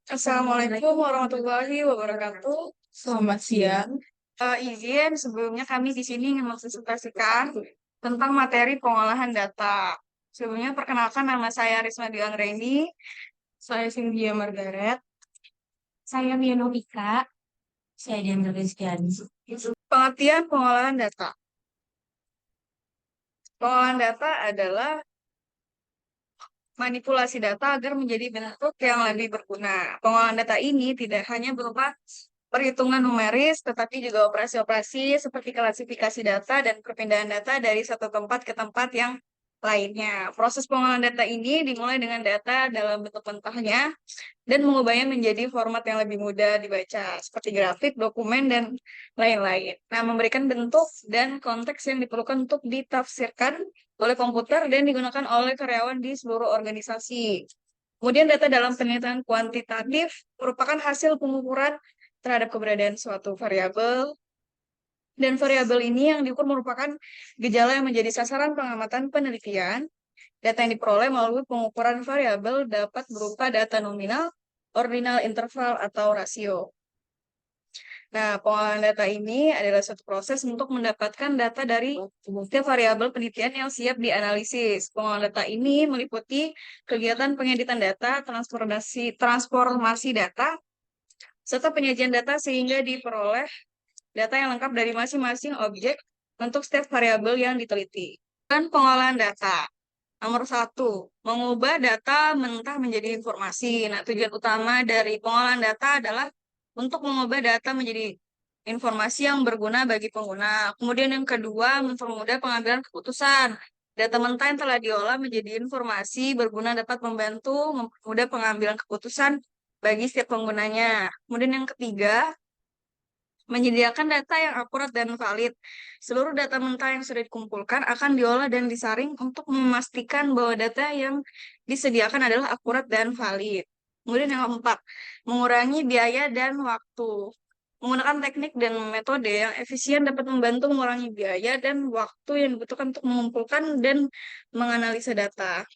Assalamualaikum warahmatullahi wabarakatuh. Selamat siang. Izin sebelumnya kami di sini ingin mempresentasikan tentang materi pengolahan data. Sebelumnya perkenalkan nama saya Risma Dwi Anggreni. Saya Cynthia Margaret. Saya Mianovika, saya Dian Rizkyani. Pengertian pengolahan data. Pengolahan data adalah manipulasi data agar menjadi bentuk yang lebih berguna. Pengolahan data ini tidak hanya berupa perhitungan numeris, tetapi juga operasi-operasi seperti klasifikasi data dan perpindahan data dari satu tempat ke tempat yang lainnya. Proses pengolahan data ini dimulai dengan data dalam bentuk mentahnya dan mengubahnya menjadi format yang lebih mudah dibaca, seperti grafik, dokumen, dan lain-lain. Nah, memberikan bentuk dan konteks yang diperlukan untuk ditafsirkan oleh komputer dan digunakan oleh karyawan di seluruh organisasi. Kemudian data dalam penelitian kuantitatif merupakan hasil pengukuran terhadap keberadaan suatu variabel, dan variabel ini yang diukur merupakan gejala yang menjadi sasaran pengamatan penelitian. Data yang diperoleh melalui pengukuran variabel dapat berupa data nominal, ordinal, interval, atau rasio. Nah, pengolahan data ini adalah suatu proses untuk mendapatkan data dari setiap variabel penelitian yang siap dianalisis. Pengolahan data ini meliputi kegiatan pengeditan data, transformasi data, serta penyajian data sehingga diperoleh data yang lengkap dari masing-masing objek untuk setiap variabel yang diteliti. Dan pengolahan data. Nomor 1, mengubah data mentah menjadi informasi. Nah, tujuan utama dari pengolahan data adalah untuk mengubah data menjadi informasi yang berguna bagi pengguna. Kemudian yang kedua, mempermudah pengambilan keputusan. Data mentah yang telah diolah menjadi informasi berguna dapat membantu mempermudah pengambilan keputusan bagi setiap penggunanya. Kemudian yang ketiga, menyediakan data yang akurat dan valid. Seluruh data mentah yang sudah dikumpulkan akan diolah dan disaring untuk memastikan bahwa data yang disediakan adalah akurat dan valid. Kemudian yang keempat, mengurangi biaya dan waktu. Menggunakan teknik dan metode yang efisien dapat membantu mengurangi biaya dan waktu yang dibutuhkan untuk mengumpulkan dan menganalisa data.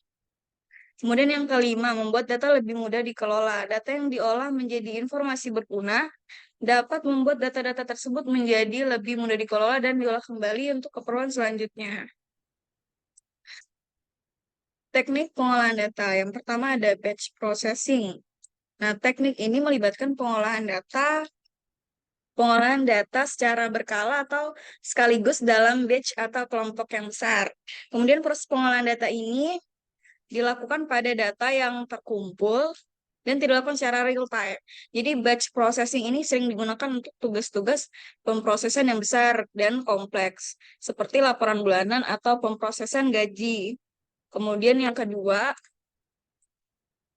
Kemudian yang kelima, membuat data lebih mudah dikelola. Data yang diolah menjadi informasi berguna dapat membuat data-data tersebut menjadi lebih mudah dikelola dan diolah kembali untuk keperluan selanjutnya. Teknik pengolahan data. Yang pertama ada batch processing. Nah, teknik ini melibatkan pengolahan data secara berkala atau sekaligus dalam batch atau kelompok yang besar. Kemudian proses pengolahan data ini dilakukan pada data yang terkumpul dan tidak dilakukan secara real time. Jadi batch processing ini sering digunakan untuk tugas-tugas pemrosesan yang besar dan kompleks, seperti laporan bulanan atau pemrosesan gaji. Kemudian yang kedua,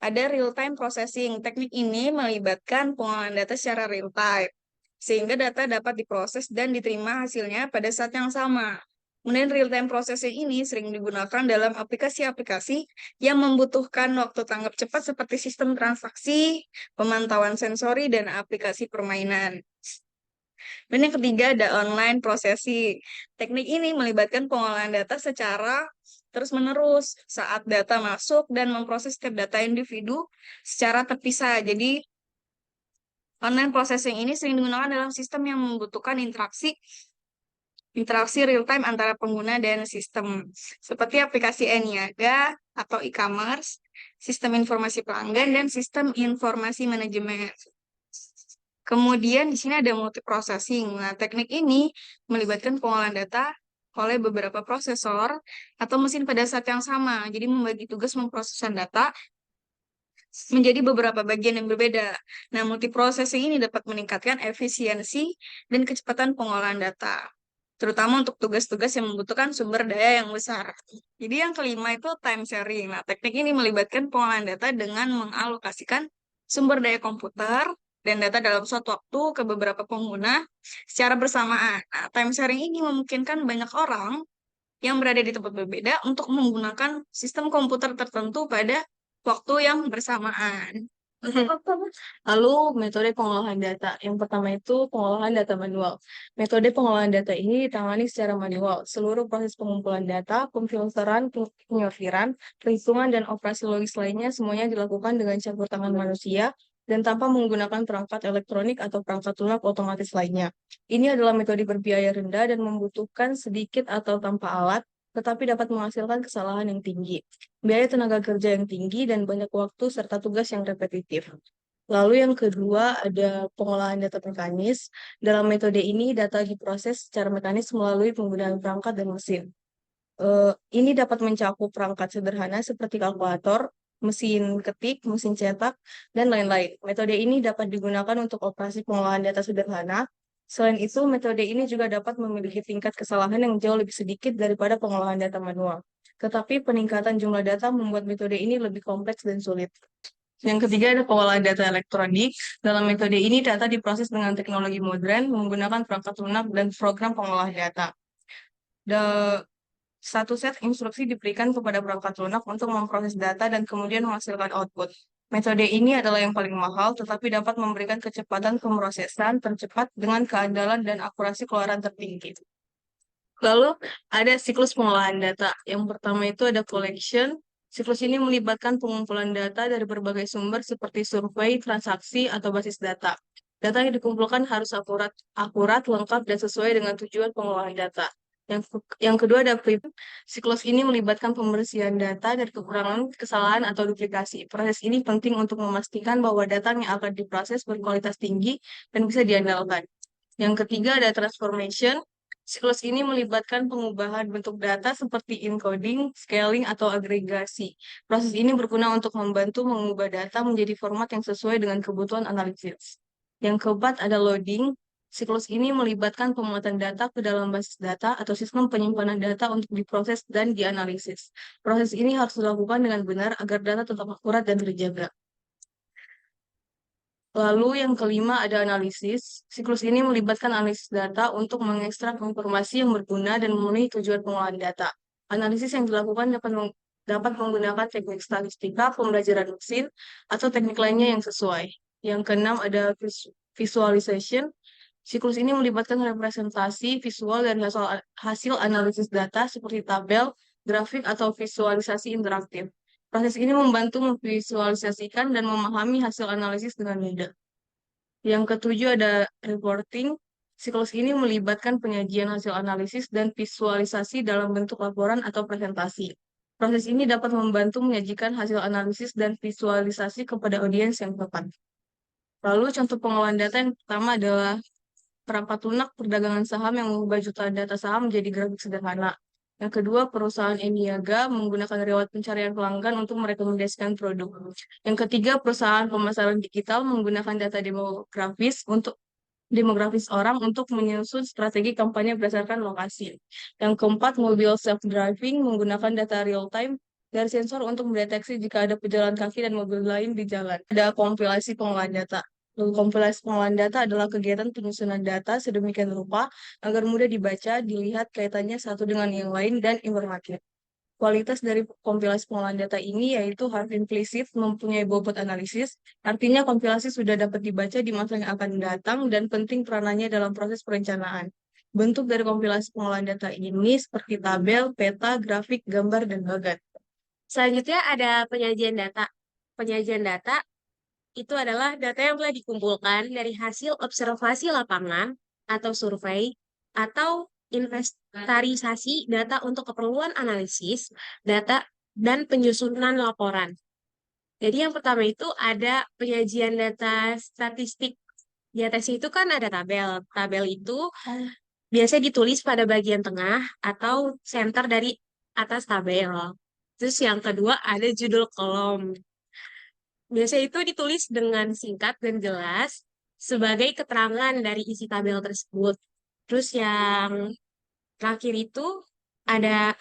ada real time processing. Teknik ini melibatkan pengolahan data secara real time, sehingga data dapat diproses dan diterima hasilnya pada saat yang sama. Kemudian real-time processing ini sering digunakan dalam aplikasi-aplikasi yang membutuhkan waktu tanggap cepat seperti sistem transaksi, pemantauan sensori, dan aplikasi permainan. Dan yang ketiga ada online processing. Teknik ini melibatkan pengolahan data secara terus-menerus saat data masuk dan memproses setiap data individu secara terpisah. Jadi online processing ini sering digunakan dalam sistem yang membutuhkan interaksi real-time antara pengguna dan sistem, seperti aplikasi e-niaga atau e-commerce, sistem informasi pelanggan, dan sistem informasi manajemen. Kemudian di sini ada multiprocessing. Nah, teknik ini melibatkan pengolahan data oleh beberapa prosesor atau mesin pada saat yang sama. Jadi membagi tugas memproseskan data menjadi beberapa bagian yang berbeda. Nah, multiprocessing ini dapat meningkatkan efisiensi dan kecepatan pengolahan data, terutama untuk tugas-tugas yang membutuhkan sumber daya yang besar. Jadi yang kelima itu time sharing. Nah, teknik ini melibatkan pengolahan data dengan mengalokasikan sumber daya komputer dan data dalam suatu waktu ke beberapa pengguna secara bersamaan. Nah, time sharing ini memungkinkan banyak orang yang berada di tempat berbeda untuk menggunakan sistem komputer tertentu pada waktu yang bersamaan. Lalu metode pengolahan data. Yang pertama itu pengolahan data manual. Metode pengolahan data ini ditangani secara manual. Seluruh proses pengumpulan data, pemfilteran, penyortiran, perhitungan, dan operasi logis lainnya semuanya dilakukan dengan campur tangan manusia dan tanpa menggunakan perangkat elektronik atau perangkat lunak otomatis lainnya. Ini adalah metode berbiaya rendah dan membutuhkan sedikit atau tanpa alat, tetapi dapat menghasilkan kesalahan yang tinggi, biaya tenaga kerja yang tinggi, dan banyak waktu serta tugas yang repetitif. Lalu yang kedua ada pengolahan data mekanis. Dalam metode ini, data diproses secara mekanis melalui penggunaan perangkat dan mesin. Ini dapat mencakup perangkat sederhana seperti kalkulator, mesin ketik, mesin cetak, dan lain-lain. Metode ini dapat digunakan untuk operasi pengolahan data sederhana. Selain itu, metode ini juga dapat memiliki tingkat kesalahan yang jauh lebih sedikit daripada pengolahan data manual. Tetapi peningkatan jumlah data membuat metode ini lebih kompleks dan sulit. Yang ketiga ada pengolahan data elektronik. Dalam metode ini, data diproses dengan teknologi modern menggunakan perangkat lunak dan program pengolah data. Satu set instruksi diberikan kepada perangkat lunak untuk memproses data dan kemudian menghasilkan output. Metode ini adalah yang paling mahal, tetapi dapat memberikan kecepatan pemrosesan tercepat dengan keandalan dan akurasi keluaran tertinggi. Lalu ada siklus pengolahan data. Yang pertama itu ada collection. Siklus ini melibatkan pengumpulan data dari berbagai sumber seperti survei, transaksi, atau basis data. Data yang dikumpulkan harus akurat, lengkap, dan sesuai dengan tujuan pengolahan data. Yang kedua ada preview. Siklus ini melibatkan pembersihan data dari kekurangan, kesalahan, atau duplikasi. Proses ini penting untuk memastikan bahwa data yang akan diproses berkualitas tinggi dan bisa diandalkan. Yang ketiga ada transformation. Siklus ini melibatkan pengubahan bentuk data seperti encoding, scaling, atau agregasi. Proses ini berguna untuk membantu mengubah data menjadi format yang sesuai dengan kebutuhan analisis. Yang keempat ada loading. Siklus ini melibatkan pemuatan data ke dalam basis data atau sistem penyimpanan data untuk diproses dan dianalisis. Proses ini harus dilakukan dengan benar agar data tetap akurat dan terjaga. Lalu yang kelima ada analisis. Siklus ini melibatkan analisis data untuk mengekstrak informasi yang berguna dan memenuhi tujuan pengolahan data. Analisis yang dilakukan dapat menggunakan teknik statistika, pembelajaran mesin, atau teknik lainnya yang sesuai. Yang keenam ada visualization. Siklus ini melibatkan representasi visual dari hasil analisis data seperti tabel, grafik, atau visualisasi interaktif. Proses ini membantu memvisualisasikan dan memahami hasil analisis dengan mudah. Yang ketujuh ada reporting. Siklus ini melibatkan penyajian hasil analisis dan visualisasi dalam bentuk laporan atau presentasi. Proses ini dapat membantu menyajikan hasil analisis dan visualisasi kepada audiens yang tepat. Lalu contoh pengolahan data yang pertama adalah perangkat lunak perdagangan saham yang mengubah jutaan data saham menjadi grafik sederhana. Yang kedua, perusahaan e-niaga menggunakan riwayat pencarian pelanggan untuk merekomendasikan produk. Yang ketiga, perusahaan pemasaran digital menggunakan data demografis orang untuk menyusun strategi kampanye berdasarkan lokasi. Yang keempat, mobil self-driving menggunakan data real-time dari sensor untuk mendeteksi jika ada pejalan kaki dan mobil lain di jalan. Ada kompilasi pengolahan data. Kompilasi pengolahan data adalah kegiatan penyusunan data sedemikian rupa agar mudah dibaca, dilihat kaitannya satu dengan yang lain, dan informatif. Kualitas dari kompilasi pengolahan data ini yaitu harus implisit mempunyai bobot analisis, artinya kompilasi sudah dapat dibaca di masa yang akan datang dan penting peranannya dalam proses perencanaan. Bentuk dari kompilasi pengolahan data ini seperti tabel, peta, grafik, gambar, dan bagan. Selanjutnya ada penyajian data. Penyajian data itu adalah data yang telah dikumpulkan dari hasil observasi lapangan atau survei atau inventarisasi data untuk keperluan analisis data dan penyusunan laporan. Jadi yang pertama itu ada penyajian data statistik. Di atasnya itu kan ada tabel. Tabel itu biasanya ditulis pada bagian tengah atau center dari atas tabel. Terus yang kedua ada judul kolom. Biasanya itu ditulis dengan singkat dan jelas sebagai keterangan dari isi tabel tersebut. Terus yang terakhir itu ada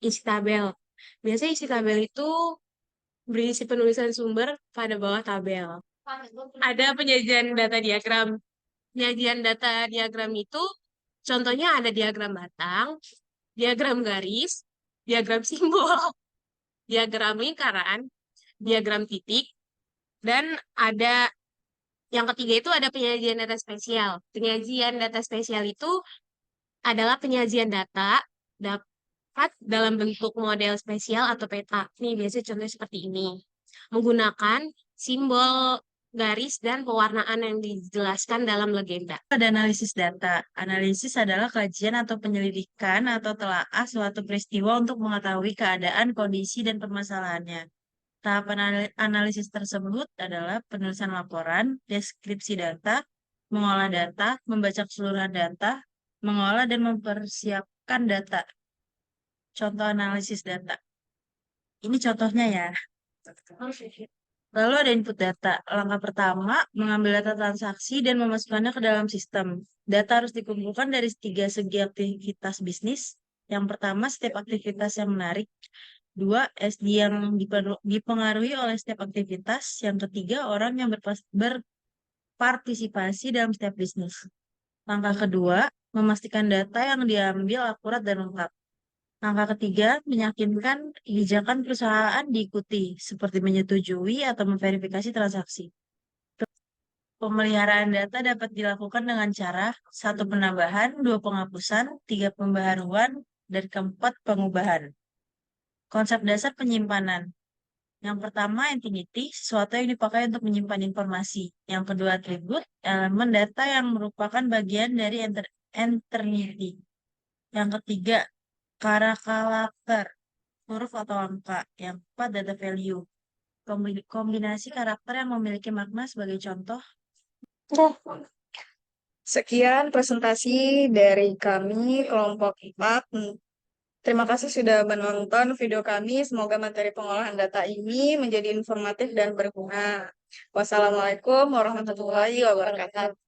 isi tabel. Biasanya isi tabel itu berisi penulisan sumber pada bawah tabel. Ada penyajian data diagram. Penyajian data diagram itu contohnya ada diagram batang, diagram garis, diagram simbol, diagram lingkaran, diagram titik, dan ada yang ketiga itu ada penyajian data spesial. Penyajian data spesial itu adalah penyajian data dapat dalam bentuk model spesial atau peta. Nih biasanya contohnya seperti ini. Menggunakan simbol garis dan pewarnaan yang dijelaskan dalam legenda. Ada analisis data. Analisis adalah kajian atau penyelidikan atau telaah suatu peristiwa untuk mengetahui keadaan, kondisi, dan permasalahannya. Tahapan analisis tersebut adalah penulisan laporan, deskripsi data, mengolah data, membaca keseluruhan data, mengolah dan mempersiapkan data. Contoh analisis data. Ini contohnya ya. Lalu ada input data. Langkah pertama, mengambil data transaksi dan memasukkannya ke dalam sistem. Data harus dikumpulkan dari tiga segi aktivitas bisnis. Yang pertama, setiap aktivitas yang menarik. Dua, SD yang dipengaruhi oleh setiap aktivitas. Yang ketiga, orang yang berpartisipasi dalam setiap bisnis. Langkah kedua, memastikan data yang diambil akurat dan lengkap. Langkah ketiga, meyakinkan kebijakan perusahaan diikuti, seperti menyetujui atau memverifikasi transaksi. Pemeliharaan data dapat dilakukan dengan cara 1. Penambahan, 2. Penghapusan, 3. Pembaharuan, dan 4. Pengubahan. Konsep dasar penyimpanan. Yang pertama, entity, sesuatu yang dipakai untuk menyimpan informasi. Yang kedua, atribut, elemen data yang merupakan bagian dari entity. Yang ketiga, karakter, huruf atau angka. Yang keempat, data value. Kombinasi karakter yang memiliki makna sebagai contoh. Sekian presentasi dari kami kelompok 4. Terima kasih sudah menonton video kami. Semoga materi pengolahan data ini menjadi informatif dan berguna. Wassalamualaikum warahmatullahi wabarakatuh.